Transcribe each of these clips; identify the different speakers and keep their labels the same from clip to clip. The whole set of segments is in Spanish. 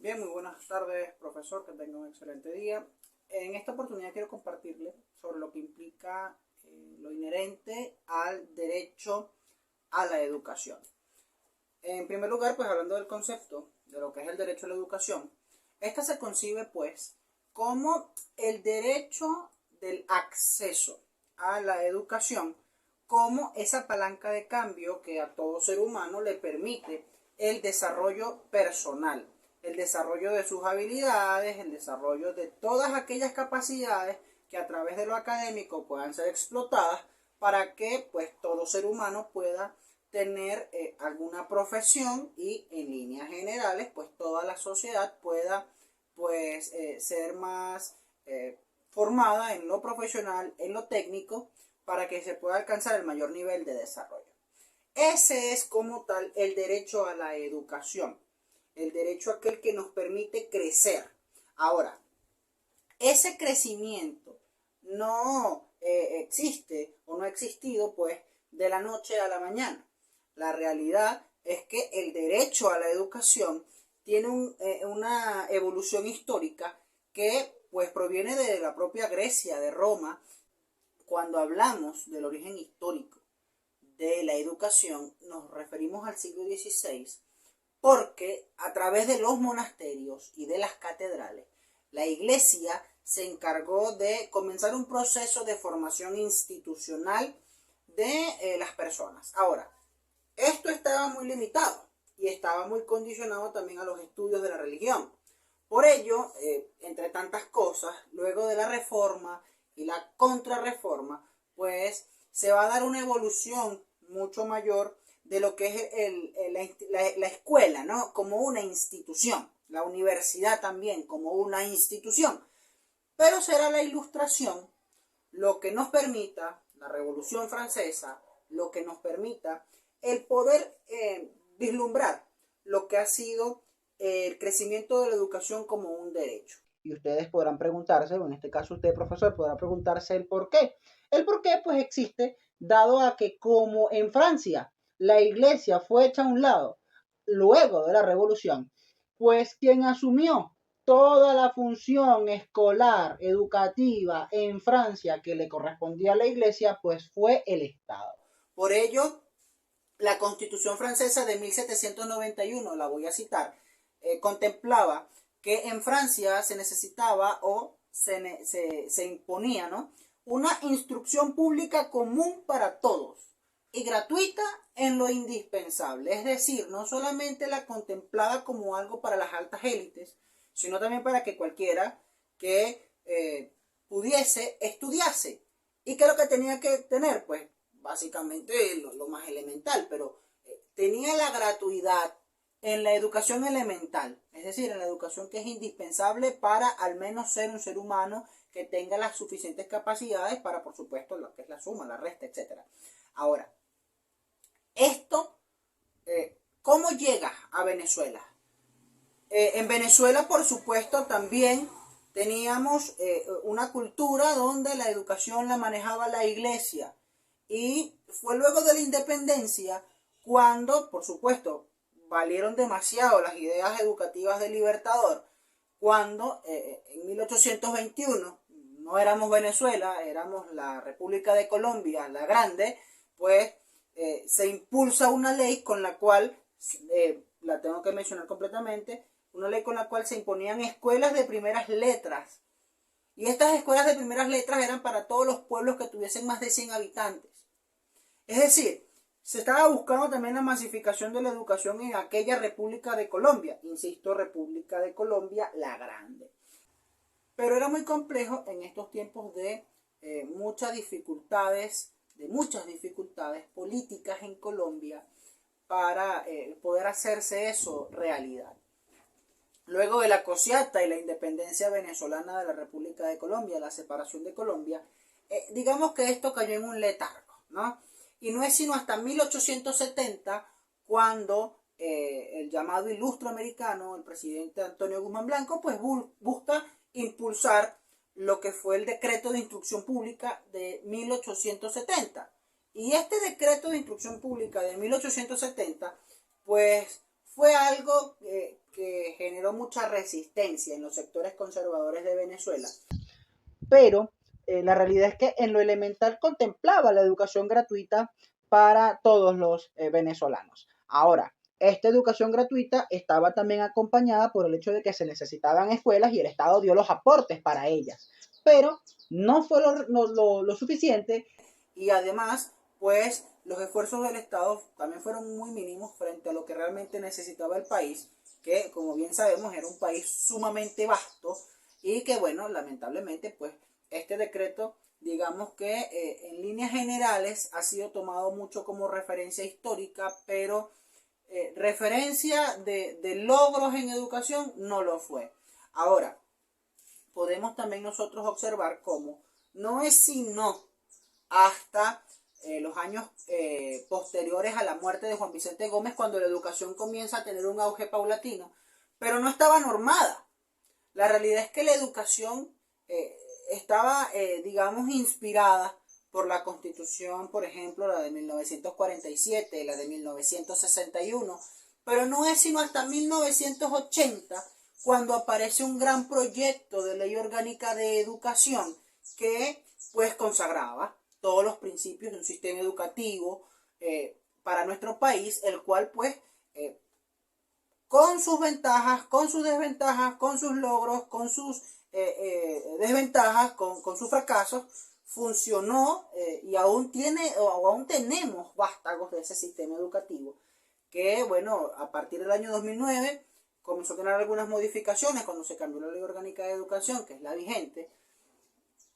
Speaker 1: Bien, muy buenas tardes, profesor, que tenga un excelente día. En esta oportunidad quiero compartirle sobre lo que implica lo inherente al derecho a la educación. En primer lugar, pues hablando del concepto de lo que es el derecho a la educación, esta se concibe pues como el derecho del acceso a la educación, como esa palanca de cambio que a todo ser humano le permite el desarrollo personal, el desarrollo de sus habilidades, el desarrollo de todas aquellas capacidades que a través de lo académico puedan ser explotadas para que pues todo ser humano pueda tener alguna profesión y en líneas generales pues toda la sociedad pueda pues ser más formada en lo profesional, en lo técnico, para que se pueda alcanzar el mayor nivel de desarrollo. Ese es como tal el derecho a la educación, el derecho aquel que nos permite crecer. Ahora, ese crecimiento no existe o no ha existido pues de la noche a la mañana. La realidad es que el derecho a la educación tiene una evolución histórica que pues proviene de la propia Grecia, de Roma. Cuando hablamos del origen histórico de la educación, nos referimos al siglo XVI, porque a través de los monasterios y de las catedrales, la Iglesia se encargó de comenzar un proceso de formación institucional de las personas. Ahora, esto estaba muy limitado y estaba muy condicionado también a los estudios de la religión. Por ello, entre tantas cosas, luego de la reforma y la contrarreforma, pues se va a dar una evolución mucho mayor de lo que es la escuela, ¿no? Como una institución, la universidad también como una institución. Pero será la Ilustración lo que nos permita, la Revolución Francesa, lo que nos permita el poder vislumbrar lo que ha sido el crecimiento de la educación como un derecho. Y ustedes podrán preguntarse, o en este caso usted, profesor, podrá preguntarse el por qué. El por qué, pues existe, dado a que como en Francia la iglesia fue hecha a un lado luego de la revolución, pues quien asumió toda la función escolar, educativa en Francia que le correspondía a la iglesia, pues fue el Estado. Por ello, la Constitución francesa de 1791, la voy a citar, contemplaba que en Francia se necesitaba o se imponía, ¿no?, una instrucción pública común para todos y gratuita en lo indispensable. Es decir, no solamente la contemplaba como algo para las altas élites, sino también para que cualquiera que pudiese estudiase. ¿Y qué es lo que tenía que tener? Pues básicamente lo más elemental, pero tenía la gratuidad en la educación elemental, es decir, en la educación que es indispensable para al menos ser un ser humano que tenga las suficientes capacidades para, por supuesto, lo que es la suma, la resta, etc. Ahora, esto, ¿cómo llega a Venezuela? En Venezuela, por supuesto, también teníamos una cultura donde la educación la manejaba la iglesia. Y fue luego de la independencia cuando, por supuesto, valieron demasiado las ideas educativas del Libertador, cuando en 1821, no éramos Venezuela, éramos la República de Colombia, la grande, pues se impulsa una ley con la cual, la tengo que mencionar completamente, una ley con la cual se imponían escuelas de primeras letras. Y estas escuelas de primeras letras eran para todos los pueblos que tuviesen más de 100 habitantes. Es decir, se estaba buscando también la masificación de la educación en aquella República de Colombia. Insisto, República de Colombia, la grande. Pero era muy complejo en estos tiempos de muchas dificultades políticas en Colombia para poder hacerse eso realidad. Luego de la cosiata y la independencia venezolana de la República de Colombia, la separación de Colombia, digamos que esto cayó en un letargo, ¿no? Y no es sino hasta 1870 cuando el llamado ilustro americano, el presidente Antonio Guzmán Blanco, pues busca impulsar lo que fue el decreto de instrucción pública de 1870. Y este decreto de instrucción pública de 1870, pues fue algo que generó mucha resistencia en los sectores conservadores de Venezuela. Pero la realidad es que en lo elemental contemplaba la educación gratuita para todos los venezolanos. Ahora, esta educación gratuita estaba también acompañada por el hecho de que se necesitaban escuelas y el Estado dio los aportes para ellas. Pero no fue lo suficiente y además, pues los esfuerzos del Estado también fueron muy mínimos frente a lo que realmente necesitaba el país, que como bien sabemos era un país sumamente vasto y que bueno, lamentablemente pues este decreto digamos que en líneas generales ha sido tomado mucho como referencia histórica, pero referencia de logros en educación no lo fue. Ahora, podemos también nosotros observar cómo no es sino hasta los años posteriores a la muerte de Juan Vicente Gómez cuando la educación comienza a tener un auge paulatino, pero no estaba normada. La realidad es que la educación estaba, digamos, inspirada por la Constitución, por ejemplo, la de 1947, la de 1961, pero no es sino hasta 1980 cuando aparece un gran proyecto de ley orgánica de educación que pues consagraba todos los principios de un sistema educativo para nuestro país, el cual pues con sus ventajas, con sus desventajas, con sus logros, con sus desventajas, con sus fracasos, funcionó y aún tenemos vástagos de ese sistema educativo que, bueno, a partir del año 2009 comenzó a tener algunas modificaciones cuando se cambió la Ley Orgánica de Educación, que es la vigente,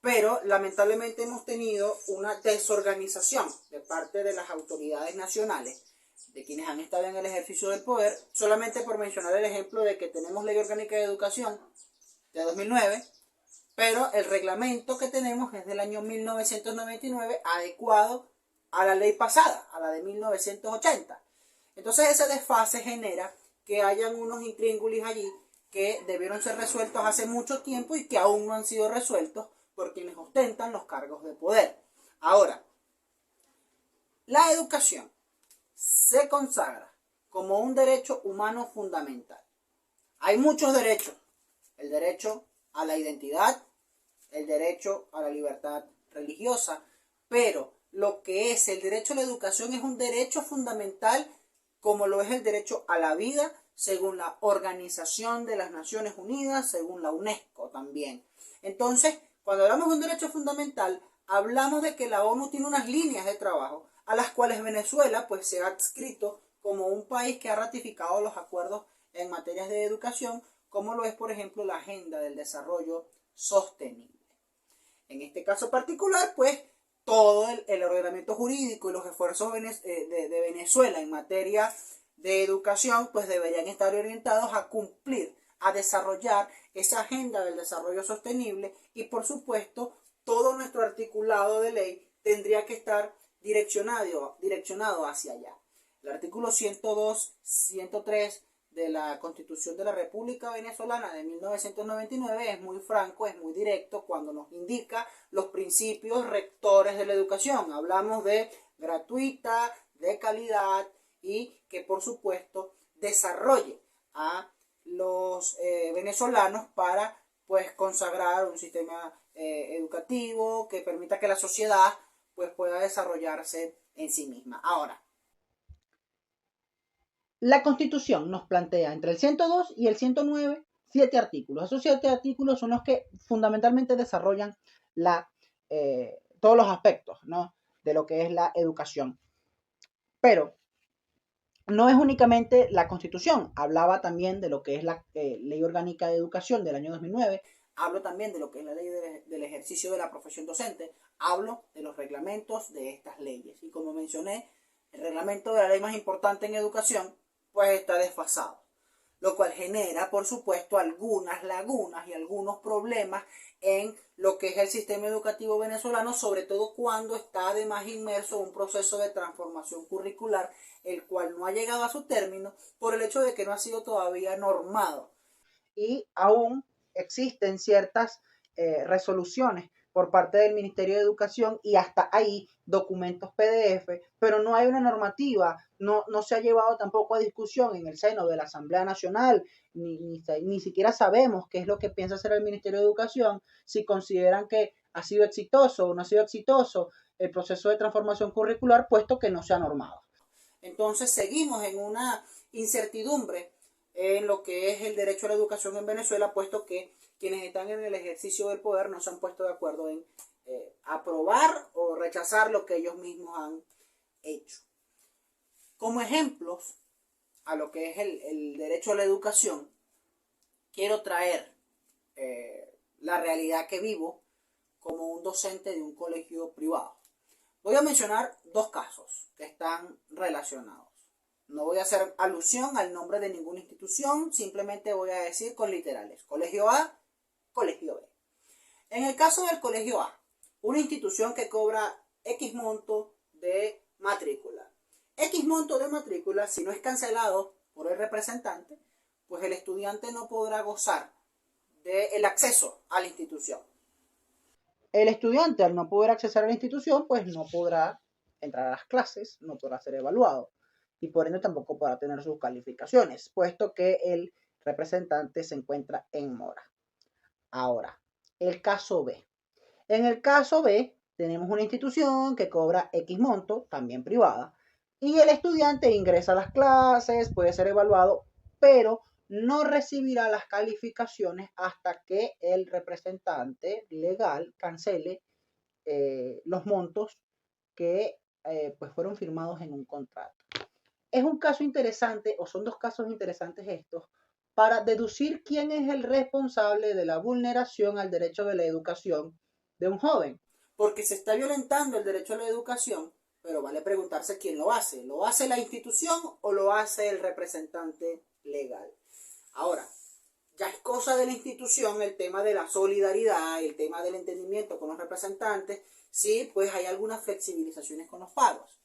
Speaker 1: pero lamentablemente hemos tenido una desorganización de parte de las autoridades nacionales, de quienes han estado en el ejercicio del poder, solamente por mencionar el ejemplo de que tenemos Ley Orgánica de Educación de 2009, pero el reglamento que tenemos es del año 1999, adecuado a la ley pasada, a la de 1980. Entonces ese desfase genera que hayan unos intríngulis allí que debieron ser resueltos hace mucho tiempo y que aún no han sido resueltos por quienes ostentan los cargos de poder. Ahora, la educación se consagra como un derecho humano fundamental. Hay muchos derechos. El derecho a la identidad, el derecho a la libertad religiosa, pero lo que es el derecho a la educación es un derecho fundamental como lo es el derecho a la vida según la Organización de las Naciones Unidas, según la UNESCO también. Entonces, cuando hablamos de un derecho fundamental, hablamos de que la ONU tiene unas líneas de trabajo a las cuales Venezuela pues se ha adscrito como un país que ha ratificado los acuerdos en materias de educación, como lo es, por ejemplo, la Agenda del Desarrollo Sostenible. En este caso particular, pues, todo el ordenamiento jurídico y los esfuerzos de Venezuela en materia de educación, pues deberían estar orientados a cumplir, a desarrollar esa agenda del desarrollo sostenible y, por supuesto, todo nuestro articulado de ley tendría que estar direccionado hacia allá. El artículo 102, 103 de la Constitución de la República Venezolana de 1999 es muy franco, es muy directo cuando nos indica los principios rectores de la educación. Hablamos de gratuita, de calidad y que por supuesto desarrolle a los venezolanos para pues consagrar un sistema educativo que permita que la sociedad pues pueda desarrollarse en sí misma. Ahora, la Constitución nos plantea entre el 102 y el 109 7 artículos. Esos 7 artículos son los que fundamentalmente desarrollan todos los aspectos, ¿no?, de lo que es la educación. Pero no es únicamente la Constitución, hablaba también de lo que es la Ley Orgánica de Educación del año 2009, hablo también de lo que es la ley del ejercicio de la profesión docente, hablo de los reglamentos de estas leyes. Y como mencioné, el reglamento de la ley más importante en educación pues está desfasado, lo cual genera, por supuesto, algunas lagunas y algunos problemas en lo que es el sistema educativo venezolano, sobre todo cuando está además inmerso en un proceso de transformación curricular, el cual no ha llegado a su término por el hecho de que no ha sido todavía normado. Y aún existen ciertas resoluciones por parte del Ministerio de Educación y hasta ahí documentos PDF, pero no hay una normativa, no se ha llevado tampoco a discusión en el seno de la Asamblea Nacional, ni siquiera sabemos qué es lo que piensa hacer el Ministerio de Educación, si consideran que ha sido exitoso o no ha sido exitoso el proceso de transformación curricular, puesto que no se ha normado. Entonces seguimos en una incertidumbre en lo que es el derecho a la educación en Venezuela, puesto que quienes están en el ejercicio del poder no se han puesto de acuerdo en aprobar o rechazar lo que ellos mismos han hecho. Como ejemplos a lo que es el derecho a la educación, quiero traer la realidad que vivo como un docente de un colegio privado. Voy a mencionar dos casos que están relacionados. No voy a hacer alusión al nombre de ninguna institución, simplemente voy a decir con literales. Colegio A, Colegio B. En el caso del Colegio A, una institución que cobra X monto de matrícula. X monto de matrícula, si no es cancelado por el representante, pues el estudiante no podrá gozar del acceso a la institución. El estudiante, al no poder acceder a la institución, pues no podrá entrar a las clases, no podrá ser evaluado y por ende tampoco podrá tener sus calificaciones, puesto que el representante se encuentra en mora. Ahora, el caso B. En el caso B, tenemos una institución que cobra X monto, también privada, y el estudiante ingresa a las clases, puede ser evaluado, pero no recibirá las calificaciones hasta que el representante legal cancele los montos que pues fueron firmados en un contrato. Es un caso interesante, o son dos casos interesantes estos, para deducir quién es el responsable de la vulneración al derecho de la educación de un joven. Porque se está violentando el derecho a la educación, pero vale preguntarse quién lo hace. ¿Lo hace la institución o lo hace el representante legal? Ahora, ya es cosa de la institución el tema de la solidaridad, el tema del entendimiento con los representantes, sí, pues hay algunas flexibilizaciones con los pagos.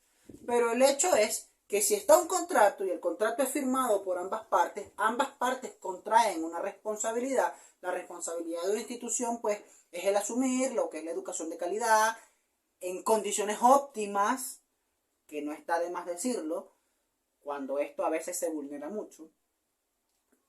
Speaker 1: Pero el hecho es que si está un contrato y el contrato es firmado por ambas partes contraen una responsabilidad. La responsabilidad de una institución, pues, es el asumir lo que es la educación de calidad en condiciones óptimas, que no está de más decirlo, cuando esto a veces se vulnera mucho.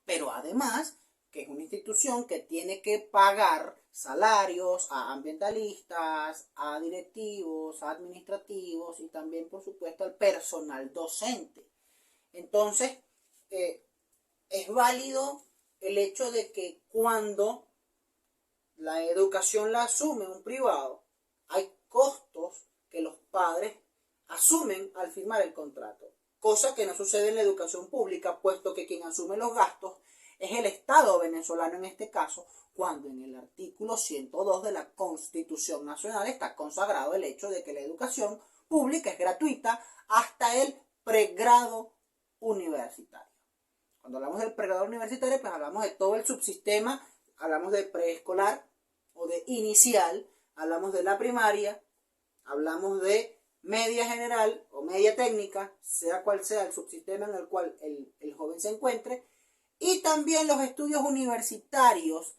Speaker 1: Pero además, que es una institución que tiene que pagar salarios a ambientalistas, a directivos, a administrativos y también, por supuesto, al personal docente. Entonces, es válido el hecho de que cuando la educación la asume un privado, hay costos que los padres asumen al firmar el contrato, cosa que no sucede en la educación pública, puesto que quien asume los gastos es el Estado venezolano en este caso, cuando en el artículo 102 de la Constitución Nacional está consagrado el hecho de que la educación pública es gratuita hasta el pregrado universitario. Cuando hablamos del pregrado universitario, pues hablamos de todo el subsistema, hablamos de preescolar o de inicial, hablamos de la primaria, hablamos de media general o media técnica, sea cual sea el subsistema en el cual el joven se encuentre, y también los estudios universitarios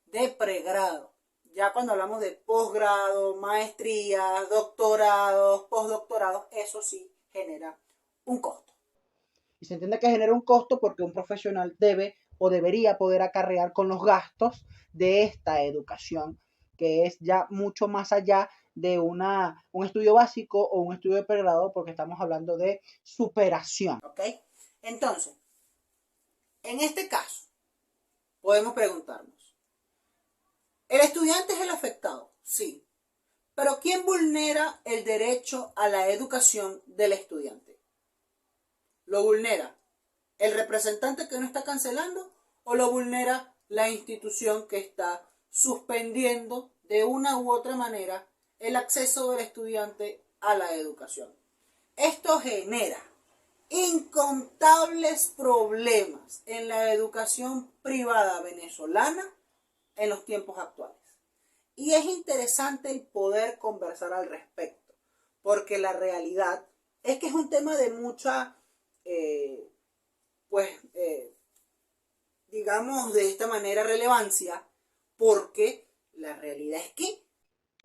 Speaker 1: de pregrado. Ya cuando hablamos de posgrado, maestrías, doctorados, postdoctorados, eso sí genera un costo. Y se entiende que genera un costo porque un profesional debe o debería poder acarrear con los gastos de esta educación, que es ya mucho más allá de un estudio básico o un estudio de pregrado, porque estamos hablando de superación. ¿Ok? Entonces, en este caso, podemos preguntarnos, ¿el estudiante es el afectado? Sí. Pero ¿quién vulnera el derecho a la educación del estudiante? ¿Lo vulnera el representante que no está cancelando o lo vulnera la institución que está suspendiendo de una u otra manera el acceso del estudiante a la educación? Esto genera incontables problemas en la educación privada venezolana en los tiempos actuales. Y es interesante el poder conversar al respecto, porque la realidad es que es un tema de mucha, digamos de esta manera, relevancia, porque la realidad es que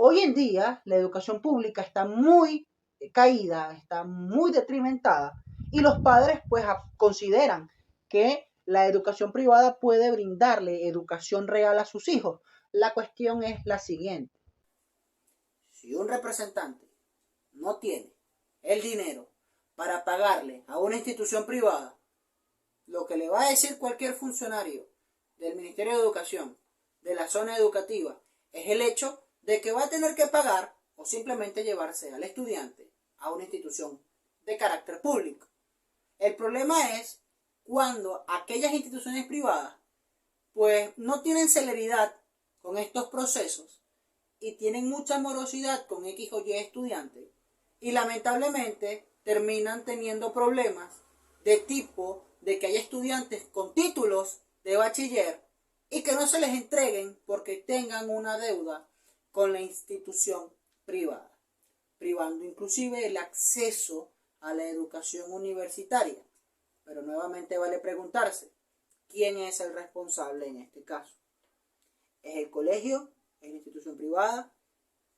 Speaker 1: Hoy en día la educación pública está muy caída, está muy detrimentada y los padres pues consideran que la educación privada puede brindarle educación real a sus hijos. La cuestión es la siguiente. Si un representante no tiene el dinero para pagarle a una institución privada, lo que le va a decir cualquier funcionario del Ministerio de Educación, de la zona educativa, es el hecho de que va a tener que pagar o simplemente llevarse al estudiante a una institución de carácter público. El problema es cuando aquellas instituciones privadas pues no tienen celeridad con estos procesos y tienen mucha morosidad con X o Y estudiantes y lamentablemente terminan teniendo problemas de tipo de que hay estudiantes con títulos de bachiller y que no se les entreguen porque tengan una deuda con la institución privada, privando inclusive el acceso a la educación universitaria. Pero nuevamente vale preguntarse, ¿quién es el responsable en este caso? ¿Es el colegio? ¿Es la institución privada?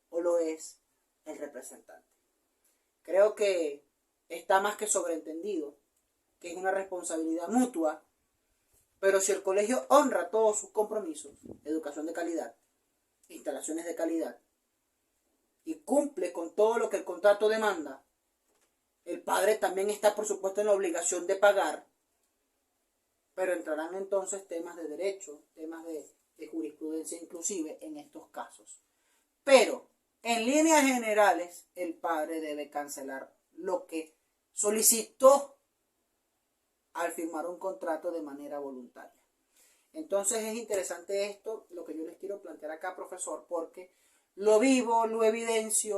Speaker 1: ¿O lo es el representante? Creo que está más que sobreentendido que es una responsabilidad mutua, pero si el colegio honra todos sus compromisos, educación de calidad, instalaciones de calidad, y cumple con todo lo que el contrato demanda, el padre también está por supuesto en la obligación de pagar, pero entrarán entonces temas de derecho, temas de jurisprudencia inclusive en estos casos. Pero en líneas generales el padre debe cancelar lo que solicitó al firmar un contrato de manera voluntaria. Entonces es interesante esto, lo que yo les quiero plantear acá, profesor, porque lo vivo, lo evidencié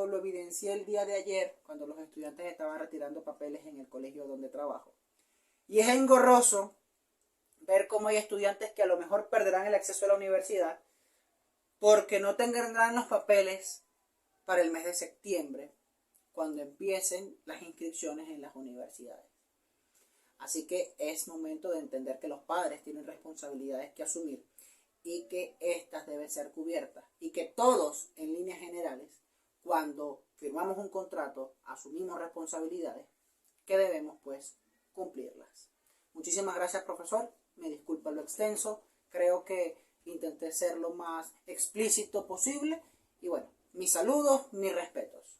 Speaker 1: el día de ayer cuando los estudiantes estaban retirando papeles en el colegio donde trabajo. Y es engorroso ver cómo hay estudiantes que a lo mejor perderán el acceso a la universidad porque no tendrán los papeles para el mes de septiembre, cuando empiecen las inscripciones en las universidades. Así que es momento de entender que los padres tienen responsabilidades que asumir y que éstas deben ser cubiertas. Y que todos, en líneas generales, cuando firmamos un contrato, asumimos responsabilidades que debemos, pues, cumplirlas. Muchísimas gracias, profesor. Me disculpa lo extenso. Creo que intenté ser lo más explícito posible. Y bueno, mis saludos, mis respetos.